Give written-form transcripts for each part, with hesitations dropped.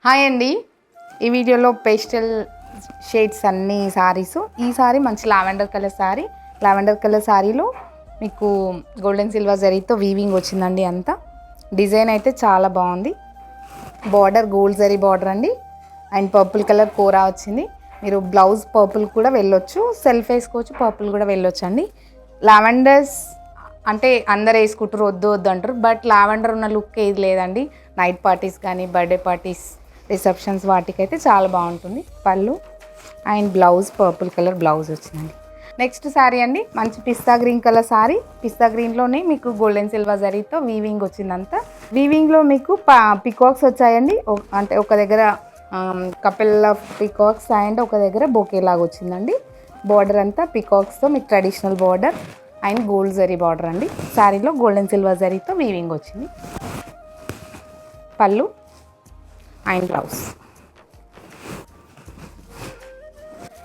Hi అండి, ఈ వీడియోలో పేస్టల్ షేడ్స్ అన్ని సారీస్. ఈ సారీ మంచి లావెండర్ కలర్ సారీలో మీకు గోల్డెన్ సిల్వర్ జరీతో వీవింగ్ వచ్చిందండి. అంతా డిజైన్ అయితే చాలా బాగుంది. బార్డర్ గోల్డ్ జరీ బార్డర్ అండి, అండ్ పర్పుల్ కలర్ కోరా వచ్చింది. మీరు బ్లౌజ్ పర్పుల్ కూడా వెళ్ళొచ్చు, సెల్ఫ్ వేసుకోవచ్చు, పర్పుల్ కూడా వెళ్ళొచ్చు అండి. లావెండర్స్ అంటే అందరు వేసుకుంటారు, వద్దు అంటారు, బట్ లావెండర్ ఉన్న లుక్ ఏది లేదండి. నైట్ పార్టీస్ కానీ బర్త్డే పార్టీస్ రిసెప్షన్స్ వాటికైతే చాలా బాగుంటుంది. పళ్ళు and blouse purple colour blouse వచ్చిందండి. నెక్స్ట్ శారీ అండి, మంచి పిస్తా గ్రీన్ కలర్ శారీ. పిస్తా గ్రీన్లోనే మీకు గోల్డెన్ సిల్వర్ జరీతో వీవింగ్ వచ్చిందంతా. వీవింగ్లో మీకు పికాక్స్ వచ్చాయండి. అంటే ఒక దగ్గర కపిల్ పికాక్స్ అండ్ ఒక దగ్గర బొకే లాగా వచ్చిందండి. బార్డర్ అంతా పికాక్స్తో మీకు traditional border and gold zari border అండి. శారీలో గోల్డెన్ సిల్వర్ జరీతో వీవింగ్ వచ్చింది. పళ్ళు అండ్ బ్లౌజ్.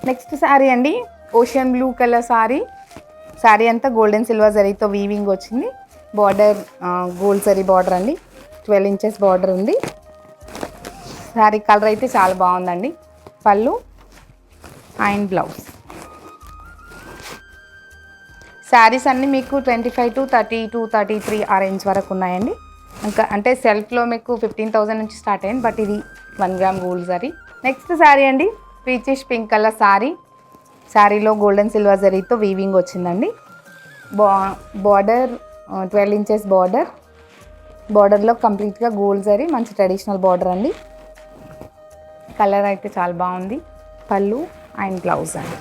నెక్స్ట్ శారీ అండి, ఓషన్ బ్లూ కలర్ శారీ అంతా గోల్డెన్ సిల్వర్ జరీతో వీవింగ్ వచ్చింది. బార్డర్ గోల్డ్ జరీ బార్డర్ అండి, 12 ఇంచెస్ బార్డర్ ఉంది. శారీ కలర్ అయితే చాలా బాగుందండి. పళ్ళు అండ్ బ్లౌజ్. శారీస్ అన్నీ మీకు 25 to 30 to 33 ఆ రేంజ్ వరకు ఉన్నాయండి. ఇంకా అంటే సెల్ఫ్లో మీకు 15,000 నుంచి స్టార్ట్ అయ్యింది, బట్ ఇది 1 gram gold zari. Next sari అండి, పీచిష్ పింక్ కలర్ శారీలో గోల్డెన్ సిల్వర్ జరీతో వీవింగ్ వచ్చిందండి. బార్డర్ 12 ఇంచెస్ బార్డర్లో కంప్లీట్గా గోల్డ్ జరీ, మంచి ట్రెడిషనల్ బార్డర్ అండి. కలర్ అయితే చాలా బాగుంది. పళ్ళు అండ్ బ్లౌజ్ అండి.